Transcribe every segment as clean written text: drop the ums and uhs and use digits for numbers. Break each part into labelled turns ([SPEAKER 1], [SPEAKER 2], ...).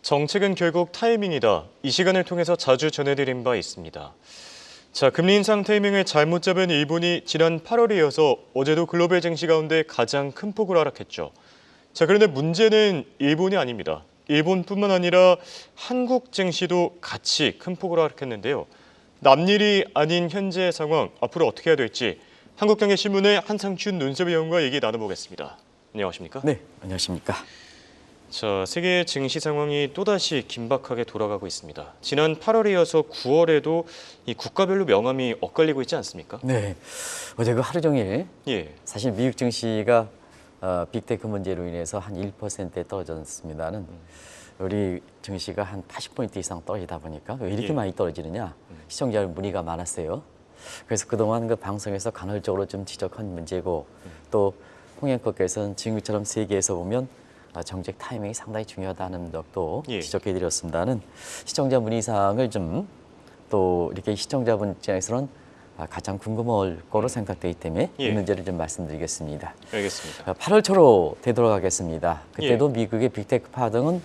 [SPEAKER 1] 정책은 결국 타이밍이다. 이 시간을 통해서 자주 전해드린 바 있습니다. 자, 금리 인상 타이밍을 잘못 잡은 일본이 지난 8월에 이어서 어제도 글로벌 증시 가운데 가장 큰 폭으로 하락했죠. 자, 그런데 문제는 일본이 아닙니다. 일본뿐만 아니라 한국 증시도 같이 큰 폭으로 하락했는데요. 남일이 아닌 현재 상황, 앞으로 어떻게 해야 될지 한국경제신문의 한상춘 논설위원과 얘기 나눠보겠습니다. 안녕하십니까?
[SPEAKER 2] 네, 안녕하십니까?
[SPEAKER 1] 자, 세계 증시 상황이 또다시 긴박하게 돌아가고 있습니다. 지난 8월에 이어서 9월에도 이 국가별로 명암이 엇갈리고 있지 않습니까?
[SPEAKER 2] 네, 어제 그 하루 종일 사실 미국 증시가 빅테크 문제로 인해서 한 1%에 떨어졌습니다는 우리 증시가 한 80포인트 이상 떨어지다 보니까 왜 이렇게 많이 떨어지느냐 시청자 문의가 많았어요. 그래서 그동안 그 방송에서 간헐적으로 좀 지적한 문제고 또 홍앵커께서는 지금처럼 세계에서 보면 정책 타이밍이 상당히 중요하다는 점도 지적해드렸습니다는 시청자 문의사항을 좀 또 이렇게 시청자분 입장에서는 가장 궁금할 거로 생각되기 때문에 이 문제를 좀 말씀드리겠습니다.
[SPEAKER 1] 알겠습니다.
[SPEAKER 2] 8월 초로 되돌아가겠습니다. 그때도 미국의 빅테크 파동은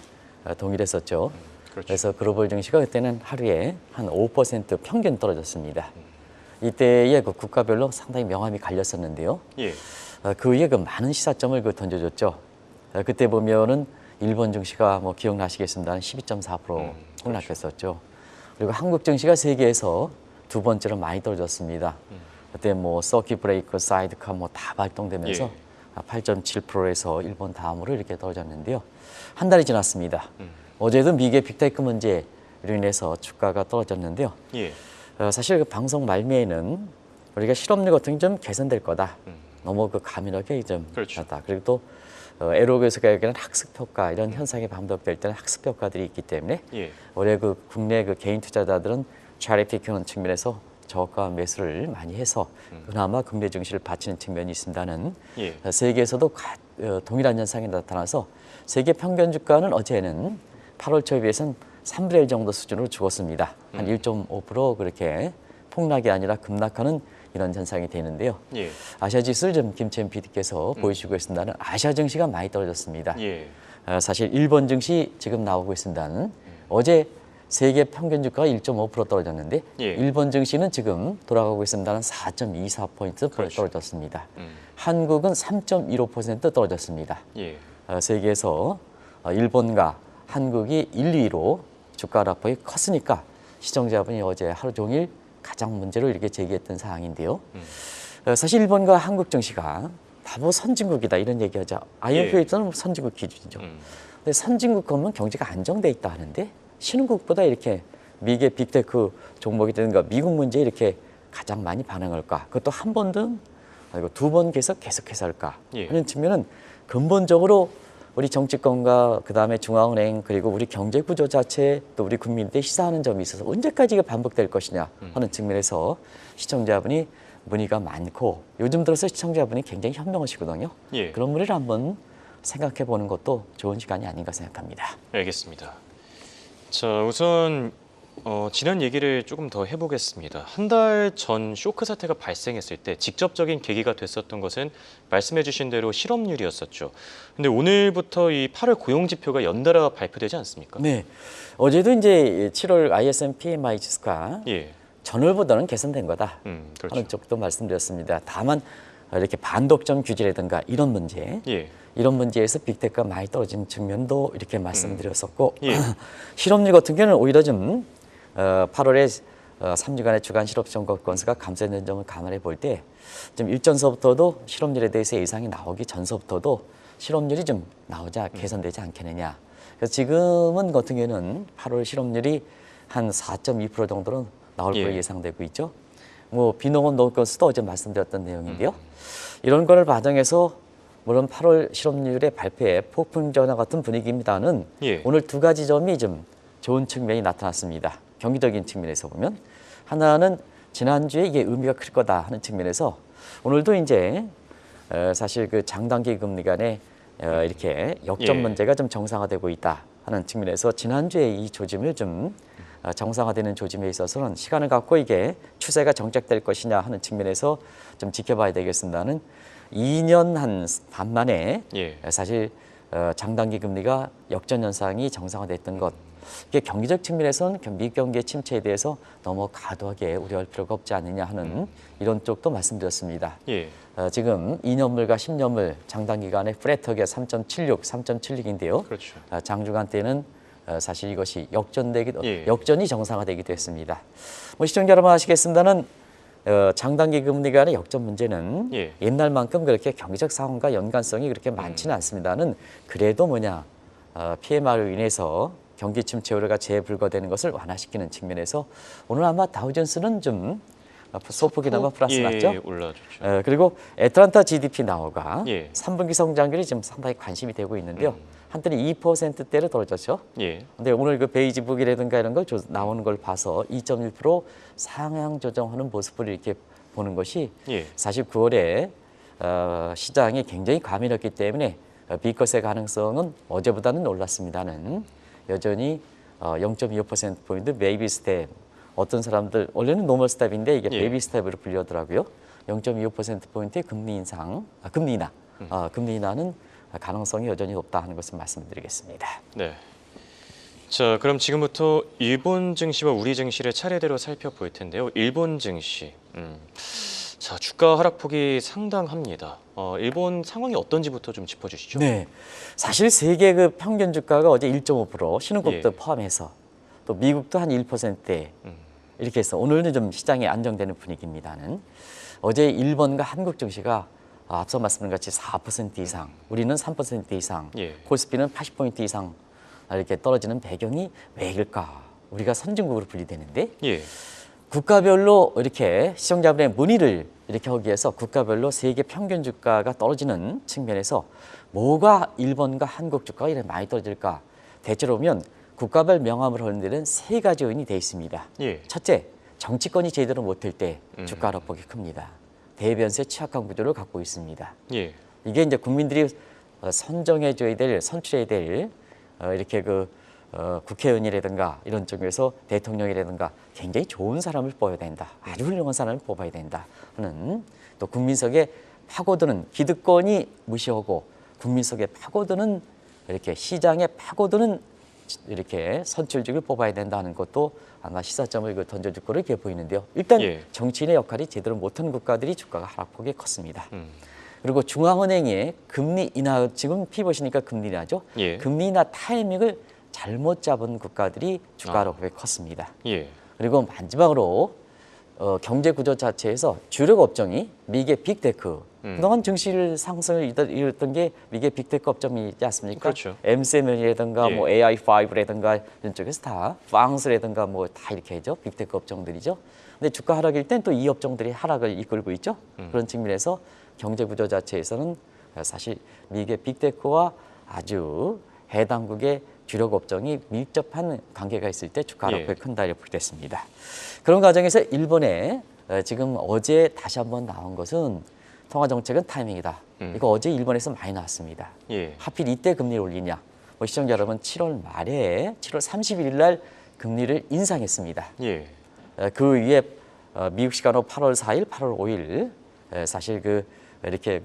[SPEAKER 2] 동일했었죠.
[SPEAKER 1] 그렇죠.
[SPEAKER 2] 그래서 글로벌 증시가 그때는 하루에 한 5% 평균 떨어졌습니다. 이때의 그 국가별로 상당히 명암이 갈렸었는데요. 그 위에 그 많은 시사점을 던져줬죠. 그때 보면은 일본 증시가 뭐 기억나시겠습니다. 12.4% 폭락했었죠. 그리고 한국 증시가 세계에서 두 번째로 많이 떨어졌습니다. 그때 뭐 서킷 브레이커, 사이드카 뭐 다 발동되면서 8.7%에서 일본 다음으로 이렇게 떨어졌는데요. 한 달이 지났습니다. 어제도 미국의 빅테크 문제로 인해서 주가가 떨어졌는데요. 사실 그 방송 말미에는 우리가 실업률 같은 게 좀 개선될 거다. 너무 그 가민하게 좀 했다. 그리고 또 에로그에서 얘기하는 학습평가 이런 현상이 반복될 때는 학습평가들이 있기 때문에 올해 그 국내 그 개인 투자자들은 차리티키는 측면에서 저가 매수를 많이 해서 그나마 국내 증시를 받치는 측면이 있습니다는 세계에서도 동일한 현상이 나타나서 세계 평균 주가는 어제는 8월 초에 비해서는 3분의 1 정도 수준으로 죽었습니다. 한 1.5% 그렇게 폭락이 아니라 급락하는 이런 현상이 되는데요. 아시아 지수를 좀 김채연 PD께서 보여주고 있습니다는 아시아 증시가 많이 떨어졌습니다. 사실 일본 증시 지금 나오고 있습니다는 어제 세계 평균 주가가 1.5% 떨어졌는데 일본 증시는 지금 돌아가고 있습니다는 4.24포인트 떨어졌습니다. 한국은 3.15% 떨어졌습니다. 세계에서 일본과 한국이 1, 2위로 주가 하락폭이 컸으니까 시청자분이 어제 하루 종일 가장 문제로 이렇게 제기했던 사항인데요. 사실 일본과 한국 증시가 바로 선진국이다 이런 얘기하죠. IMF에서는 선진국 기준이죠. 근데 선진국 보면 경제가 안정돼 있다 하는데 신흥국보다 이렇게 미국의 빅테크 종목이든가 미국 문제에 이렇게 가장 많이 반응할까? 그것도 한 번든 아니고 두 번 계속해서 할까? 하는 측면은 근본적으로 우리 정치권과 그다음에 중앙은행 그리고 우리 경제 구조 자체 또 우리 국민들이 시사하는 점이 있어서 언제까지 이게 반복될 것이냐 하는 측면에서 시청자분이 문의가 많고 요즘 들어서 시청자분이 굉장히 현명하시거든요. 그런 문의를 한번 생각해 보는 것도 좋은 시간이 아닌가 생각합니다.
[SPEAKER 1] 알겠습니다. 자, 우선 지난 얘기를 조금 더 해보겠습니다. 한 달 전 쇼크 사태가 발생했을 때 직접적인 계기가 됐었던 것은 말씀해주신 대로 실업률이었었죠. 근데 오늘부터 이 8월 고용 지표가 연달아 발표되지 않습니까?
[SPEAKER 2] 네, 어제도 이제 7월 ISM PMI 지수가 전월보다는 개선된 거다 하는 쪽도 말씀드렸습니다. 다만 이렇게 반독점 규제라든가 이런 문제, 이런 문제에서 빅테크가 많이 떨어진 측면도 이렇게 말씀드렸었고 실업률 같은 경우는 오히려 좀 8월에 3주간의 주간 실업 선거 건수가 감소했는 점을 감안해 볼 때 좀 일전서부터도 실업률에 대해서 예상이 나오기 전서부터도 실업률이 좀 나오자 개선되지 않겠느냐. 그래서 지금은 같은 경우는 8월 실업률이 한 4.2% 정도로 나올 걸로 예상되고 있죠. 뭐 비농업 농업 건수도 어제 말씀드렸던 내용인데요. 이런 거를 반영해서 물론 8월 실업률의 발표에 폭풍 전화 같은 분위기입니다는 오늘 두 가지 점이 좀 좋은 측면이 나타났습니다. 경기적인 측면에서 보면 하나는 지난주에 이게 의미가 클 거다 하는 측면에서 오늘도 이제 사실 그 장단기 금리 간에 이렇게 역전 문제가 좀 정상화되고 있다 하는 측면에서 지난주에 이 조짐을 좀 정상화되는 조짐에 있어서는 시간을 갖고 이게 추세가 정착될 것이냐 하는 측면에서 좀 지켜봐야 되겠습니다는 2년 한 반 만에 사실 장단기 금리가 역전 현상이 정상화됐던 것. 이게 경기적 측면에서는 미국 경기의 침체에 대해서 너무 과도하게 우려할 필요가 없지 않느냐 하는 이런 쪽도 말씀드렸습니다.
[SPEAKER 1] 예.
[SPEAKER 2] 지금 2년물과 10년물 장단기간의 플랫하게 3.76, 3.76인데요.
[SPEAKER 1] 그렇죠.
[SPEAKER 2] 장중간 때는 사실 이것이
[SPEAKER 1] 예.
[SPEAKER 2] 역전이 정상화되기도 했습니다. 뭐 시청자 여러분 아시겠습니다는 장단기 금리 간의 역전 문제는
[SPEAKER 1] 예.
[SPEAKER 2] 옛날만큼 그렇게 경제적 상황과 연관성이 그렇게 많지는 않습니다는 그래도 PMI로 인해서 경기 침체 우려가 재불거되는 것을 완화시키는 측면에서 오늘 아마 다우존스는 좀 소폭이나마 플러스 났죠.
[SPEAKER 1] 예, 올라졌죠.
[SPEAKER 2] 그리고 애틀란타 GDP 나오가
[SPEAKER 1] 예.
[SPEAKER 2] 3분기 성장률이 지금 상당히 관심이 되고 있는데요. 한때는 2%대로 떨어졌죠.
[SPEAKER 1] 예.
[SPEAKER 2] 근데 오늘 그 베이지북이라든가 이런 걸 나오는 걸 봐서 2.1% 상향 조정하는 모습을 이렇게 보는 것이
[SPEAKER 1] 예.
[SPEAKER 2] 사실 9월에 시장이 굉장히 과민했기 때문에 B컷의 가능성은 어제보다는 올랐습니다는 여전히 0.25%포인트 베이비 스텝. 어떤 사람들 원래는 노멀 스텝인데 이게
[SPEAKER 1] 예.
[SPEAKER 2] 베이비 스텝으로 불리더라고요. 0.25%포인트의 금리 인상, 금리 인하. 금리 인하는 가능성이 여전히 높다 하는 것을 말씀드리겠습니다.
[SPEAKER 1] 네. 자, 그럼 지금부터 일본 증시와 우리 증시를 차례대로 살펴볼 텐데요. 일본 증시. 자, 주가 하락폭이 상당합니다. 일본 상황이 어떤지부터 좀 짚어주시죠.
[SPEAKER 2] 네. 사실 세계 그 평균 주가가 어제 1.5%, 신흥국도
[SPEAKER 1] 예.
[SPEAKER 2] 포함해서 또 미국도 한 1%대 이렇게 해서 오늘은 좀 시장이 안정되는 분위기입니다는 어제 일본과 한국 증시가 앞서 말씀드린 같이 4% 이상, 우리는 3% 이상,
[SPEAKER 1] 예.
[SPEAKER 2] 코스피는 80포인트 이상 이렇게 떨어지는 배경이 왜일까? 우리가 선진국으로 분리되는데
[SPEAKER 1] 예.
[SPEAKER 2] 국가별로 이렇게 시청자분의 문의를 이렇게 하기 위해서 국가별로 세계 평균 주가가 떨어지는 측면에서 뭐가 일본과 한국 주가가 이렇게 많이 떨어질까? 대체로 보면 국가별 명암을 하는 데는 세 가지 요인이 되어 있습니다.
[SPEAKER 1] 예.
[SPEAKER 2] 첫째, 정치권이 제대로 못할 때 주가 하락폭이 큽니다. 대변세 취약한 구조를 갖고 있습니다.
[SPEAKER 1] 예.
[SPEAKER 2] 이게 이제 국민들이 선정해줘야 될, 선출해야 될 이렇게 국회의원이라든가 이런 쪽에서 대통령이라든가 굉장히 좋은 사람을 뽑아야 된다. 아주 훌륭한 사람을 뽑아야 된다 하는 또 국민 속에 파고드는 기득권이 무시하고 국민 속에 파고드는 이렇게 시장에 파고드는 이렇게 선출직을 뽑아야 된다는 것도 아마 시사점을 던져줄 거로 이렇게 보이는데요. 일단
[SPEAKER 1] 예.
[SPEAKER 2] 정치인의 역할이 제대로 못한 국가들이 주가가 하락폭이 컸습니다. 그리고 중앙은행의 금리 인하, 지금 피 보시니까 금리 인하죠.
[SPEAKER 1] 예.
[SPEAKER 2] 금리 인하 타이밍을 잘못 잡은 국가들이 주가 하락폭이 컸습니다.
[SPEAKER 1] 예.
[SPEAKER 2] 그리고 마지막으로 경제 구조 자체에서 주력 업종이 미국의 빅테크, 그동안 증시 상승을 이뤘던 게 미국의 빅테크 업종이지 않습니까?
[SPEAKER 1] 그렇죠.
[SPEAKER 2] M7이라든가
[SPEAKER 1] 예.
[SPEAKER 2] 뭐 AI5라든가 이런 쪽에서 다 빵스라든가 뭐 다 이렇게 하죠. 빅테크 업종들이죠. 근데 주가 하락일 땐 또 이 업종들이 하락을 이끌고 있죠. 그런 측면에서 경제 구조 자체에서는 사실 미국의 빅테크와 아주 해당국의 주력 업종이 밀접한 관계가 있을 때 주가 하락폭이 큰다 이렇게 보겠습니다. 그런 과정에서 일본에 지금 어제 다시 한번 나온 것은 통화 정책은 타이밍이다. 이거 어제 일본에서 많이 나왔습니다.
[SPEAKER 1] 예.
[SPEAKER 2] 하필 이때 금리를 올리냐? 뭐 시청자 여러분 7월 말에 7월 31일 날 금리를 인상했습니다.
[SPEAKER 1] 예.
[SPEAKER 2] 그 위에 미국 시간으로 8월 4일, 8월 5일 사실 이렇게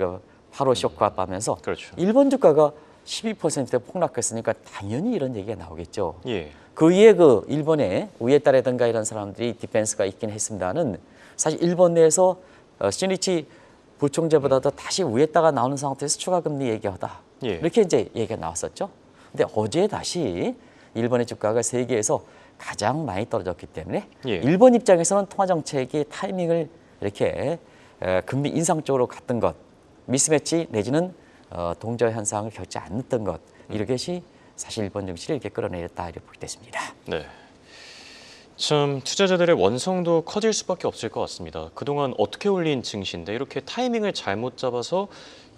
[SPEAKER 2] 8월 쇼크가 빠면서
[SPEAKER 1] 그렇죠.
[SPEAKER 2] 일본 주가가 12% 폭락했으니까 당연히 이런 얘기가 나오겠죠.
[SPEAKER 1] 예.
[SPEAKER 2] 그 위에 일본의 우에따라든가 이런 사람들이 디펜스가 있긴 했습니다는 사실 일본 내에서 시니치 부총재보다도 다시 우에따가 나오는 상태에서 추가 금리 얘기하다.
[SPEAKER 1] 예.
[SPEAKER 2] 이렇게 이제 얘기가 나왔었죠. 근데 어제 다시 일본의 주가가 세계에서 가장 많이 떨어졌기 때문에
[SPEAKER 1] 예.
[SPEAKER 2] 일본 입장에서는 통화 정책의 타이밍을 이렇게 금리 인상 쪽으로 갔던 것, 미스매치 내지는 동저 현상을 겪지 않았던 것, 이것이 사실 일본 증시를 이렇게 끌어내렸다 이렇게 보겠습니다.
[SPEAKER 1] 네. 참 투자자들의 원성도 커질 수밖에 없을 것 같습니다. 그동안 어떻게 올린 증시인데 이렇게 타이밍을 잘못 잡아서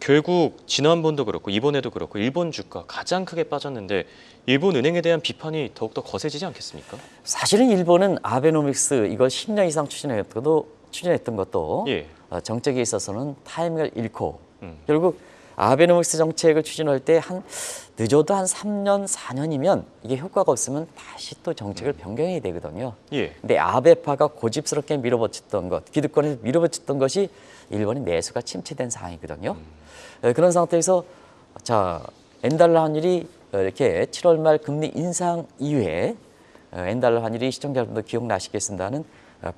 [SPEAKER 1] 결국 지난번도 그렇고 이번에도 그렇고 일본 주가 가장 크게 빠졌는데 일본 은행에 대한 비판이 더욱더 거세지지 않겠습니까?
[SPEAKER 2] 사실은 일본은 아베노믹스 이걸 10년 이상 추진했던 것도
[SPEAKER 1] 예.
[SPEAKER 2] 정책에 있어서는 타이밍을 잃고 결국 아베노믹스 정책을 추진할 때 늦어도 한 3년, 4년이면 이게 효과가 없으면 다시 또 정책을 변경해야 되거든요.
[SPEAKER 1] 예.
[SPEAKER 2] 근데 아베파가 고집스럽게 밀어붙였던 것, 기득권에서 밀어붙였던 것이 일본의 내수가 침체된 상황이거든요. 그런 상태에서 엔달러 환율이 이렇게 7월 말 금리 인상 이후에 엔달러 환율이 시청자 여러분도 기억나시겠습니다는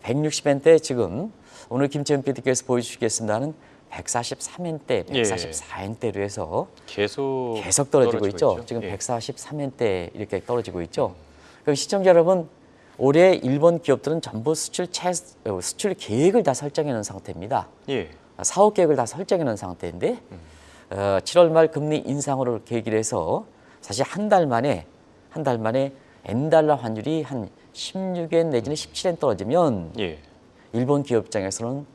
[SPEAKER 2] 160엔대 지금 오늘 김채연 PD께서 보여주시겠습니다는 143엔대, 144엔대로 해서
[SPEAKER 1] 계속
[SPEAKER 2] 떨어지고 있죠. 지금 143엔대 이렇게 떨어지고 있죠. 그럼 시청자 여러분, 올해 일본 기업들은 전부 수출 계획을 다 설정해 놓은 상태입니다. 사업 계획을 다 설정해 놓은 상태인데 7월 말 금리 인상으로 계기를 해서 사실 한 달 만에 엔달러 환율이 한 16엔 내지는 17엔 떨어지면 일본 기업 입장에서는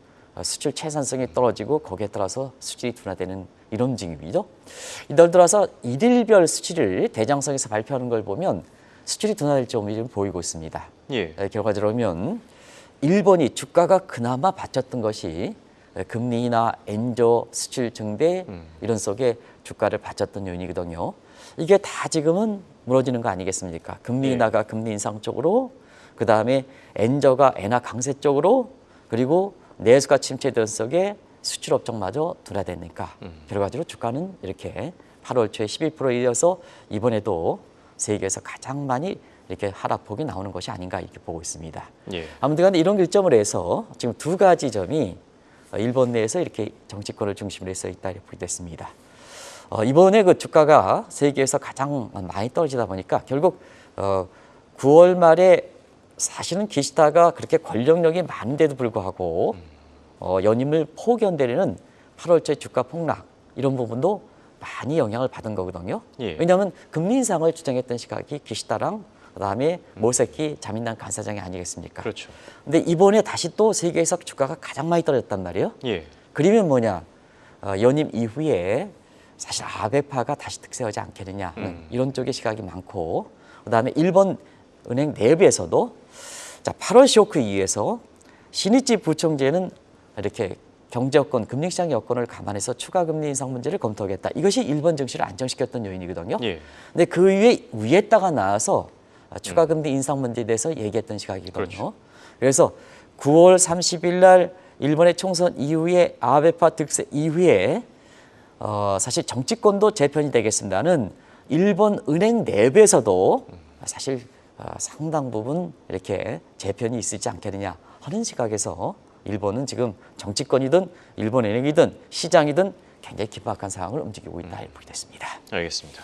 [SPEAKER 2] 수출 채산성이 떨어지고 거기에 따라서 수출이 둔화되는 이런 움직임이죠. 이달 들어서 일일별 수치를 대장성에서 발표하는 걸 보면 수출이 둔화될 점이 좀 보이고 있습니다. 결과적으로 보면 일본이 주가가 그나마 받쳤던 것이 금리 인하, 엔저, 수출 증대 이런 속에 주가를 받쳤던 요인이거든요. 이게 다 지금은 무너지는 거 아니겠습니까? 금리 인하가 금리 인상 쪽으로, 그 다음에 엔저가 엔화 강세 쪽으로, 그리고 내수가 침체된 속에 수출 업종마저 둔화되니까 결과적으로 주가는 이렇게 8월 초에 12%에 이어서 이번에도 세계에서 가장 많이 이렇게 하락폭이 나오는 것이 아닌가 이렇게 보고 있습니다. 아무튼간에 이런 결정을 해서 지금 두 가지 점이 일본 내에서 이렇게 정치권을 중심으로 해서 있다 이렇게 보게 됐습니다. 이번에 그 주가가 세계에서 가장 많이 떨어지다 보니까 결국 9월 말에 사실은 기시다가 그렇게 권력력이 많은데도 불구하고 연임을 포기한다는 8월 초에 주가 폭락 이런 부분도 많이 영향을 받은 거거든요. 왜냐하면 금리 인상을 주장했던 시각이 기시다랑 그다음에 모세키 자민당 간사장이 아니겠습니까?
[SPEAKER 1] 그렇죠.
[SPEAKER 2] 근데 이번에 다시 또 세계에서 주가가 가장 많이 떨어졌단 말이에요. 그러면 뭐냐? 연임 이후에 사실 아베파가 다시 득세하지 않겠느냐 이런 쪽의 시각이 많고, 그다음에 일본 은행 내부에서도 자 8월 쇼크 이후에서 신이치 부총재는 이렇게 경제 여건, 금융시장 여건을 감안해서 추가 금리 인상 문제를 검토하겠다. 이것이 일본 증시를 안정시켰던 요인이거든요. 근데 그 위에다가 나와서 추가 금리 인상 문제에 대해서 얘기했던 시각이거든요. 그래서 9월 30일 날 일본의 총선 이후에 아베파 득세 이후에 사실 정치권도 재편이 되겠습니다는 일본 은행 내부에서도 사실 상당 부분 이렇게 재편이 있지 않겠느냐 하는 시각에서 일본은 지금 정치권이든 일본 은행이든 시장이든 굉장히 긴박한 상황을 움직이고 있다 이렇게 보게 됐습니다.
[SPEAKER 1] 알겠습니다.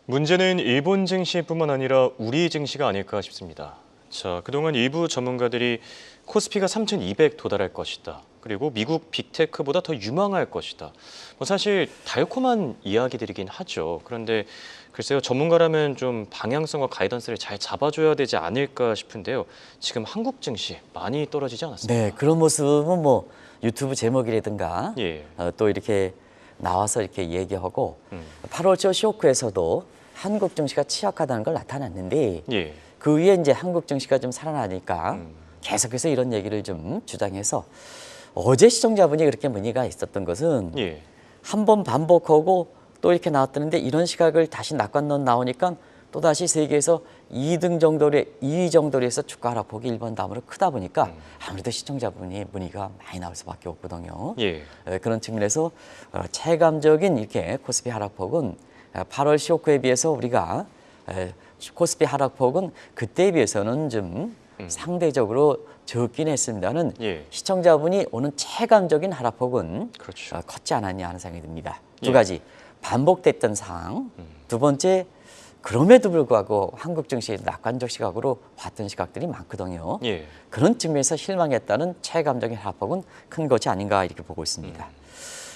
[SPEAKER 1] 문제는 일본 증시뿐만 아니라 우리 증시가 아닐까 싶습니다. 자, 그동안 일부 전문가들이 코스피가 3,200 도달할 것이다. 그리고 미국 빅테크보다 더 유망할 것이다. 사실 달콤한 이야기들이긴 하죠. 그런데 글쎄요, 전문가라면 좀 방향성과 가이던스를 잘 잡아줘야 되지 않을까 싶은데요. 지금 한국 증시 많이 떨어지지 않았습니까?
[SPEAKER 2] 네, 그런 모습은 뭐 유튜브 제목이라든가 또 이렇게 나와서 이렇게 얘기하고 8월 초 쇼크에서도 한국 증시가 취약하다는 걸 나타났는데 그 위에 이제 한국 증시가 좀 살아나니까 계속해서 이런 얘기를 좀 주장해서 어제 시청자분이 그렇게 문의가 있었던 것은 한 번 반복하고 또 이렇게 나왔다는데 이런 시각을 다시 낙관론 나오니까 또 다시 세계에서 2위 정도로 해서 주가 하락폭이 일본 다음으로 크다 보니까 아무래도 시청자분이 문의가 많이 나올 수밖에 없거든요. 그런 측면에서 체감적인 이렇게 코스피 하락폭은 8월 쇼크에 비해서 우리가 코스피 하락폭은 그때에 비해서는 좀 상대적으로 적긴 했습니다는 시청자분이 오는 체감적인 하락폭은 컸지 않았냐 하는 생각이 듭니다. 두 가지, 반복됐던 상황. 두 번째, 그럼에도 불구하고 한국 증시 낙관적 시각으로 봤던 시각들이 많거든요. 그런 측면에서 실망했다는 체감적인 하락폭은 큰 것이 아닌가 이렇게 보고 있습니다.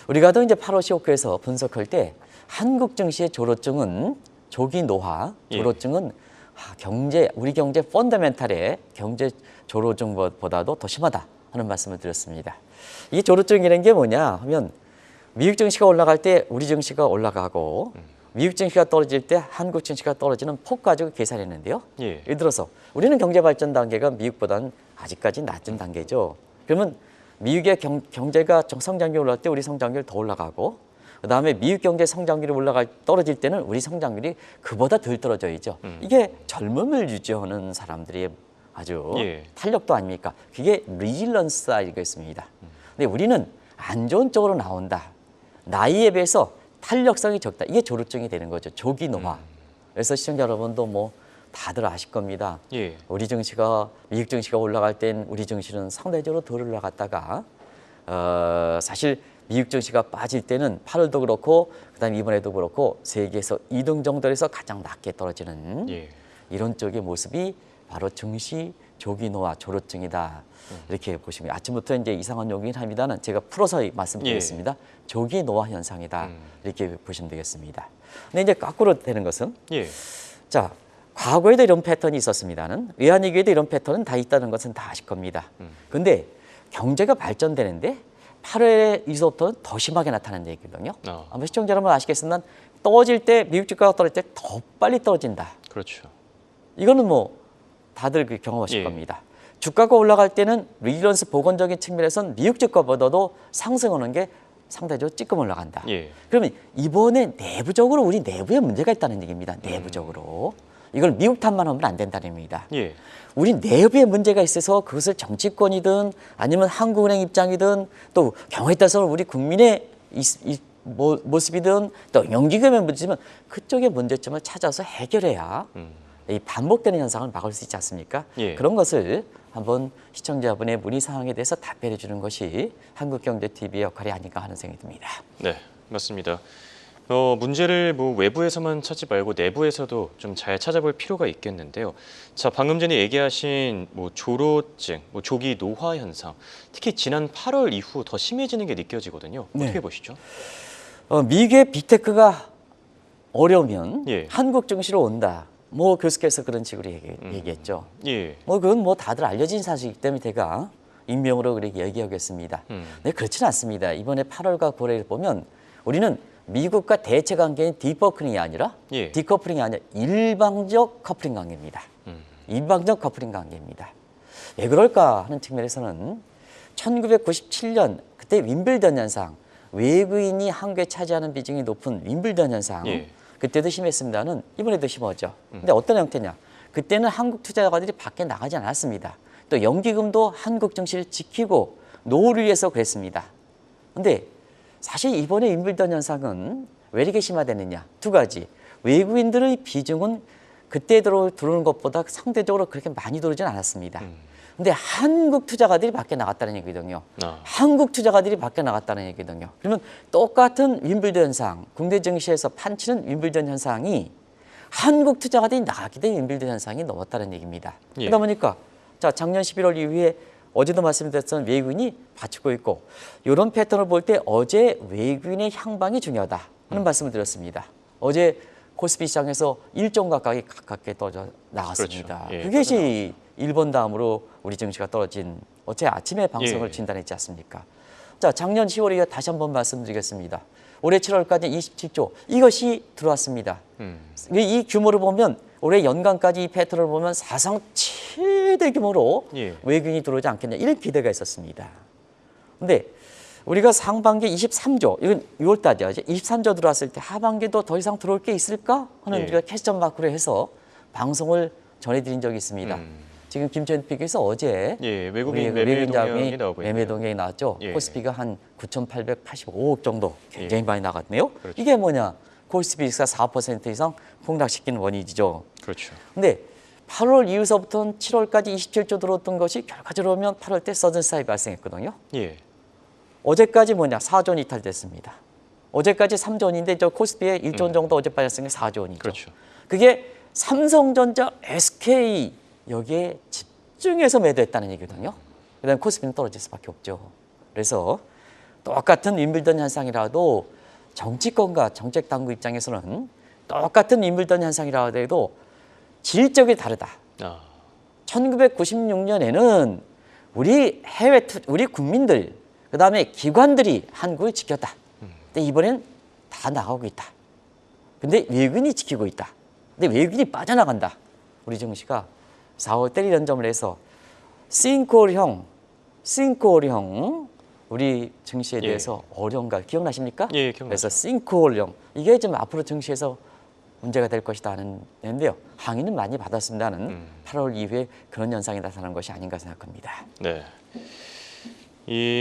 [SPEAKER 2] 우리가 또 이제 8월 쇼크에서 분석할 때 한국 증시의 조로증은 조기 노화, 조로증은 우리 경제 펀더멘탈의 경제 조로증보다도 더 심하다 하는 말씀을 드렸습니다. 이 조로증이라는 게 뭐냐 하면 미국 증시가 올라갈 때 우리 증시가 올라가고 미국 증시가 떨어질 때 한국 증시가 떨어지는 폭 가지고 계산했는데요. 예를 들어서 우리는 경제 발전 단계가 미국보다는 아직까지 낮은 단계죠. 그러면 미국의 경제가 성장률이 올라갈 때 우리 성장률 더 올라가고 그다음에 미국 경제 성장률이 떨어질 때는 우리 성장률이 그보다 덜 떨어져야죠. 이게 젊음을 유지하는 사람들의 아주
[SPEAKER 1] 예.
[SPEAKER 2] 탄력도 아닙니까? 그게 리질런스가 있습니다. 근데 우리는 안 좋은 쪽으로 나온다. 나이에 비해서 탄력성이 적다. 이게 조루증이 되는 거죠. 조기 노화. 그래서 시청자 여러분도 뭐 다들 아실 겁니다.
[SPEAKER 1] 예.
[SPEAKER 2] 우리 증시가 미국 증시가 올라갈 땐 우리 증시는 상대적으로 덜 올라갔다가 사실 미국 증시가 빠질 때는 8월도 그렇고 그다음에 이번에도 그렇고 세계에서 2등 정도에서 가장 낮게 떨어지는
[SPEAKER 1] 예.
[SPEAKER 2] 이런 쪽의 모습이 바로 증시 조기 노화 조루증이다. 이렇게 보시면 아침부터 이제 이상한 용어긴 합니다는 제가 풀어서 말씀드리겠습니다. 조기 노화 현상이다. 이렇게 보시면 되겠습니다. 근데 이제 거꾸로 되는 것은
[SPEAKER 1] 예. 자,
[SPEAKER 2] 과거에도 이런 패턴이 있었습니다는 외환위기에도 이런 패턴은 다 있다는 것은 다 아실 겁니다. 근데 경제가 발전되는데 8월에 이후부터는 더 심하게 나타나는 얘기거든요. 아마 시청자 여러분 아시겠지만 떨어질 때 미국 주가가 떨어질 때 더 빨리 떨어진다.
[SPEAKER 1] 그렇죠.
[SPEAKER 2] 이거는 뭐 다들 경험하실 겁니다. 주가가 올라갈 때는 리지런스 복원적인 측면에서는 미국 주가보다도 상승하는 게 상대적으로 찌끔 올라간다. 그러면 이번에 내부적으로 우리 내부에 문제가 있다는 얘기입니다. 내부적으로. 이걸 미국 탓만 하면 안 된다는 얘기입니다. 우리 내부에 문제가 있어서 그것을 정치권이든 아니면 한국은행 입장이든 또 경우에 따라서 우리 국민의 모습이든 또 연기금의 문제지만 그쪽의 문제점을 찾아서 해결해야 이 반복되는 현상을 막을 수 있지 않습니까? 그런 것을 한번 시청자분의 문의 사항에 대해서 답변해 주는 것이 한국경제TV의 역할이 아닌가 하는 생각이 듭니다.
[SPEAKER 1] 네, 맞습니다. 문제를 뭐 외부에서만 찾지 말고 내부에서도 좀 잘 찾아볼 필요가 있겠는데요. 자, 방금 전에 얘기하신 뭐 조로증, 뭐 조기 노화 현상, 특히 지난 8월 이후 더 심해지는 게 느껴지거든요. 어떻게 보시죠?
[SPEAKER 2] 미국의 빅테크가 어려우면 한국 증시로 온다. 뭐 교수께서 그런 식으로 얘기했죠. 뭐 그건 뭐 다들 알려진 사실이기 때문에 제가 익명으로 그렇게 얘기하겠습니다. 근데 그렇지는 않습니다. 이번에 8월과 9월을 보면 우리는 미국과 대체 관계인 디커플링이 아니라 디커플링이 아니라 일방적 커플링 관계입니다. 일방적 커플링 관계입니다. 왜 그럴까 하는 측면에서는 1997년 그때 윈블던 현상, 외국인이 한국에 차지하는 비중이 높은 윈블던 현상 그때도 심했습니다는 이번에도 심하죠. 근데 어떤 형태냐? 그때는 한국 투자자들이 밖에 나가지 않았습니다. 또 연기금도 한국 증시를 지키고 노후를 위해서 그랬습니다. 근데 사실 이번에 윈블던 현상은 왜 이렇게 심화되느냐? 두 가지. 외국인들의 비중은 그때 들어오는 것보다 상대적으로 그렇게 많이 들어오진 않았습니다. 근데 한국 투자가들이 밖에 나갔다는 얘기거든요. 한국 투자가들이 밖에 나갔다는 얘기거든요. 그러면 똑같은 윈블던 현상, 국내 증시에서 판치는 윈블던 현상이 한국 투자가들이 나가게 된 윈블던 현상이 넘었다는 얘기입니다. 그러다 보니까 자, 작년 11월 이후에 어제도 말씀드렸던 외국인이 받치고 있고 이런 패턴을 볼 때 어제 외국인의 향방이 중요하다 하는 말씀을 드렸습니다. 어제 코스피 시장에서 1종 가깝게 떨어져 나갔습니다.
[SPEAKER 1] 그렇죠.
[SPEAKER 2] 그것이 일본 다음으로 우리 증시가 떨어진 어제 아침에 방송을 진단했지 않습니까? 자, 작년 10월에 다시 한번 말씀드리겠습니다. 올해 7월까지 27조 이것이 들어왔습니다. 이 규모를 보면 올해 연간까지 이 패턴을 보면 사상 최대 규모로 외국인이 들어오지 않겠냐 이런 기대가 있었습니다. 그런데 우리가 상반기 23조 이건 6월 달이죠. 23조 들어왔을 때 하반기도 더 이상 들어올 게 있을까 하는 우리가 캐스천 마크로 해서 방송을 전해드린 적이 있습니다. 지금 김천 PK에서 어제
[SPEAKER 1] 외국인 매매 동향이 나오고 있네요.
[SPEAKER 2] 매매 동향이 나왔죠. 코스피가 한 9,885억 정도 굉장히 많이 나갔네요.
[SPEAKER 1] 그렇죠.
[SPEAKER 2] 이게 뭐냐? 코스피가 4% 이상 폭락시키는 원인이죠.
[SPEAKER 1] 그렇죠.
[SPEAKER 2] 근데 8월 이후서부터는 7월까지 27조 들어왔던 것이 결과적으로 보면 8월 때 서든 스타일 발생했거든요. 어제까지 뭐냐? 4조 원 이탈됐습니다. 어제까지 3조 원인데 저 코스피에 1조 원 정도 어제 발생한 게 4조 원이죠.
[SPEAKER 1] 그렇죠.
[SPEAKER 2] 그게 삼성전자, SK 여기에 집중해서 매도했다는 얘기거든요. 그다음에 코스피는 떨어질 수밖에 없죠. 그래서 똑같은 윈블던 현상이라도 정치권과 정책당국 입장에서는 똑같은 윈블던 현상이라고 해도 질적이 다르다. 1996년에는 우리 국민들 그다음에 기관들이 한국을 지켰다. 근데 이번엔 다 나가고 있다. 근데 외국인이 지키고 있다. 근데 외국인이 빠져나간다. 우리 증시가 4월 때리는 점을 해서 싱크홀형 우리 증시에 대해서 어려운 거 기억나십니까?
[SPEAKER 1] 예, 기억나죠.
[SPEAKER 2] 그래서 싱크홀령 이게 좀 앞으로 증시에서 문제가 될 것이다 하는데요. 항의는 많이 받았습니다는 8월 이후에 그런 현상이 나타나는 것이 아닌가 생각합니다.
[SPEAKER 1] 네.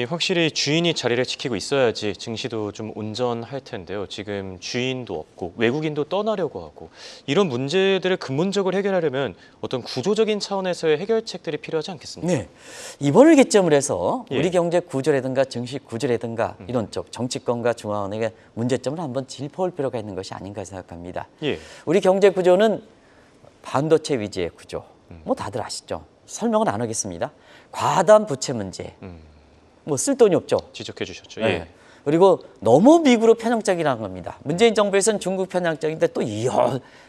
[SPEAKER 1] 확실히 주인이 자리를 지키고 있어야지 증시도 좀 온전할 텐데요. 지금 주인도 없고 외국인도 떠나려고 하고 이런 문제들을 근본적으로 해결하려면 어떤 구조적인 차원에서의 해결책들이 필요하지 않겠습니까?
[SPEAKER 2] 네. 이번을 기점으로 해서
[SPEAKER 1] 예.
[SPEAKER 2] 우리 경제 구조라든가 증시 구조라든가 이런 쪽 정치권과 중앙은행의 문제점을 한번 짚어볼 필요가 있는 것이 아닌가 생각합니다.
[SPEAKER 1] 예.
[SPEAKER 2] 우리 경제 구조는 반도체 위주의 구조. 뭐 다들 아시죠? 설명은 안 하겠습니다. 과다한 부채 문제. 뭐 쓸 돈이 없죠.
[SPEAKER 1] 지적해 주셨죠.
[SPEAKER 2] 네.
[SPEAKER 1] 예.
[SPEAKER 2] 그리고 너무 미국으로 편향적이라는 겁니다. 문재인 정부에서는 중국 편향적인데 또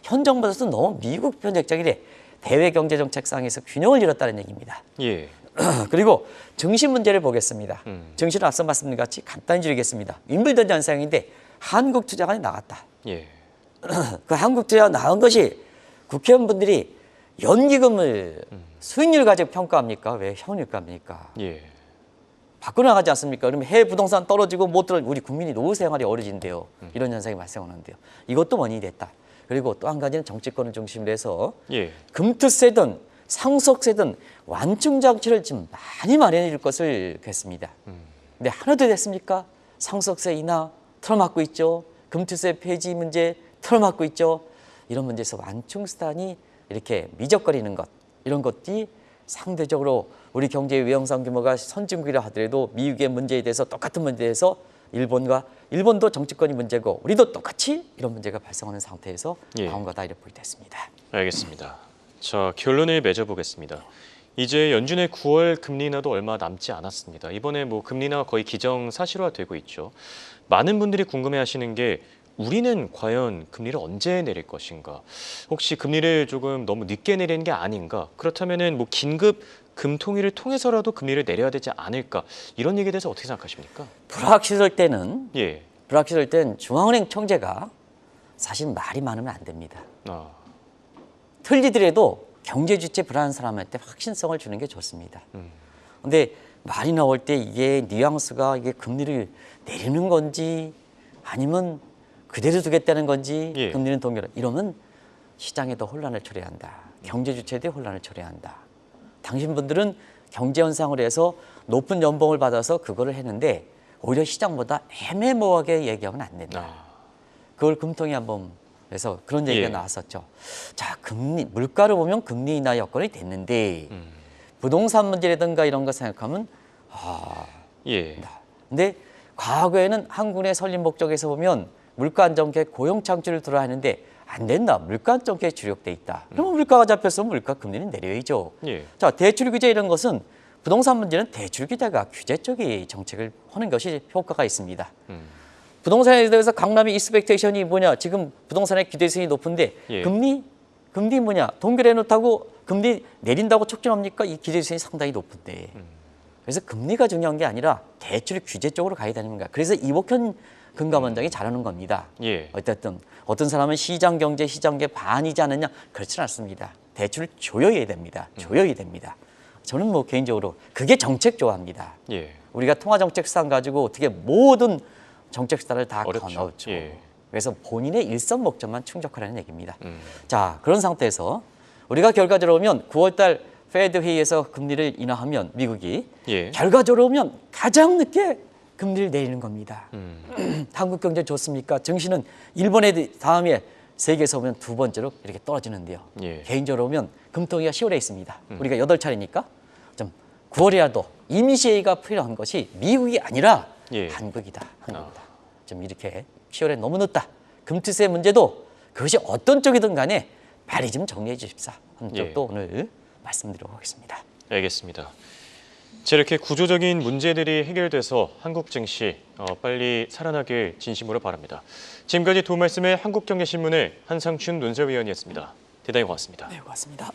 [SPEAKER 2] 현 정부에서도 너무 미국 편향적이래. 대외 경제 정책상에서 균형을 잃었다는 얘기입니다.
[SPEAKER 1] 예.
[SPEAKER 2] 그리고 증시 문제를 보겠습니다. 증시는 앞서 말씀드린 같이 간단히 줄이겠습니다. 윈블던 현상인데 한국투자관이 나갔다.
[SPEAKER 1] 예.
[SPEAKER 2] 그 한국투자가 나온 것이 국회의원분들이 연기금을 수익률 가지고 평가합니까? 왜 현일가입니까?
[SPEAKER 1] 예.
[SPEAKER 2] 밖으로 나가지 않습니까? 그러면 해외 부동산 떨어지고 못 들어 우리 국민이 노후 생활이 어려진대요. 이런 현상이 발생하는데요. 이것도 원인이 됐다. 그리고 또 한 가지는 정치권을 중심으로 해서
[SPEAKER 1] 예.
[SPEAKER 2] 금투세든 상속세든 완충 장치를 좀 많이 마련해 줄 것을 했습니다. 근데 하나도 됐습니까? 상속세 인하 틀어막고 있죠. 금투세 폐지 문제 틀어막고 있죠. 이런 문제에서 완충 수단이 이렇게 미적거리는 것 이런 것들이 상대적으로 우리 경제의 위험성 규모가 선진국이라 하더라도 미국의 문제에 대해서 똑같은 문제에 대해서 일본도 정치권이 문제고 우리도 똑같이 이런 문제가 발생하는 상태에서
[SPEAKER 1] 예.
[SPEAKER 2] 나온 거다 이렇게 볼 때 있습니다.
[SPEAKER 1] 알겠습니다. 자, 결론을 맺어보겠습니다. 이제 연준의 9월 금리 인하도 얼마 남지 않았습니다. 이번에 뭐 금리 인하가 거의 기정사실화되고 있죠. 많은 분들이 궁금해하시는 게 우리는 과연 금리를 언제 내릴 것인가? 혹시 금리를 조금 너무 늦게 내리는 게 아닌가? 그렇다면은 뭐 긴급 금통위를 통해서라도 금리를 내려야 되지 않을까? 이런 얘기에 대해서 어떻게 생각하십니까?
[SPEAKER 2] 불확실할 때는
[SPEAKER 1] 예.
[SPEAKER 2] 중앙은행 총재가 사실 말이 많으면 안 됩니다.
[SPEAKER 1] 아,
[SPEAKER 2] 틀리더라도 경제 주체 불안한 사람한테 확신성을 주는 게 좋습니다. 근데 말이 나올 때 이게 뉘앙스가 이게 금리를 내리는 건지 아니면 그대로 두겠다는 건지
[SPEAKER 1] 예.
[SPEAKER 2] 금리는 동결 이러면 시장에도 혼란을 초래한다. 경제 주체도 혼란을 초래한다. 당신분들은 경제 현상을 해서 높은 연봉을 받아서 그거를 했는데 오히려 시장보다 애매모호하게 얘기하면 안 된다.
[SPEAKER 1] 아,
[SPEAKER 2] 그걸 금통위 한번 해서 그런 얘기가
[SPEAKER 1] 예.
[SPEAKER 2] 나왔었죠. 자, 물가를 보면 금리 인하 여건이 됐는데 부동산 문제라든가 이런 거 생각하면
[SPEAKER 1] 예.
[SPEAKER 2] 근데 과거에는 한군의 설립 목적에서 보면 물가 안정계 고용 창출을 들어야 하는데 안 된다. 물가 안정계에 주력돼 있다. 그러면 물가가 잡혀서 물가 금리는 내려야죠.
[SPEAKER 1] 예.
[SPEAKER 2] 자, 대출 규제 이런 것은 부동산 문제는 대출 규제가 규제 쪽이 정책을 하는 것이 효과가 있습니다. 부동산에 대해서 강남의 익스펙테이션이 뭐냐? 지금 부동산의 기대성이 높은데
[SPEAKER 1] 예.
[SPEAKER 2] 금리 뭐냐? 동결해 놓다고 금리 내린다고 촉진합니까? 이 기대성이 상당히 높은데. 그래서 금리가 중요한 게 아니라 대출 규제 쪽으로 가야 되는 거야. 그래서 이복현 금감원장이 잘하는 겁니다.
[SPEAKER 1] 예.
[SPEAKER 2] 어쨌든 어떤 사람은 시장 경제, 시장계 반이지 않느냐? 그렇지는 않습니다. 대출을 조여야 됩니다. 조여야 됩니다. 저는 뭐 개인적으로 그게 정책 좋아합니다.
[SPEAKER 1] 예.
[SPEAKER 2] 우리가 통화정책수단 가지고 어떻게 모든 정책수단을 다
[SPEAKER 1] 어렵죠.
[SPEAKER 2] 거넣었죠.
[SPEAKER 1] 예.
[SPEAKER 2] 그래서 본인의 일선 목적만 충족하라는 얘기입니다. 자, 그런 상태에서 우리가 결과적으로 보면 9월달 페드 회의에서 금리를 인하하면 미국이
[SPEAKER 1] 예.
[SPEAKER 2] 결과적으로 보면 가장 늦게 금리를 내리는 겁니다. 한국 경제 좋습니까? 증시는 일본의 다음에 세계에서 보면 두 번째로 이렇게 떨어지는데요.
[SPEAKER 1] 예.
[SPEAKER 2] 개인적으로 보면 금통위가 10월에 있습니다. 우리가 8차례니까 좀 9월이라도 이미시에이가 필요한 것이 미국이 아니라
[SPEAKER 1] 예.
[SPEAKER 2] 한국이다. 한국이다. 좀 이렇게 10월에 너무 늦다. 금투세 문제도 그것이 어떤 쪽이든 간에 빨리 좀 정리해 주십사 하는
[SPEAKER 1] 예.
[SPEAKER 2] 쪽도 오늘 말씀드리도록 하겠습니다.
[SPEAKER 1] 알겠습니다. 자, 이렇게 구조적인 문제들이 해결돼서 한국 증시 빨리 살아나길 진심으로 바랍니다. 지금까지 도움 말씀의 한국경제신문의 한상춘 논설위원이었습니다. 대단히 고맙습니다.
[SPEAKER 2] 네, 고맙습니다.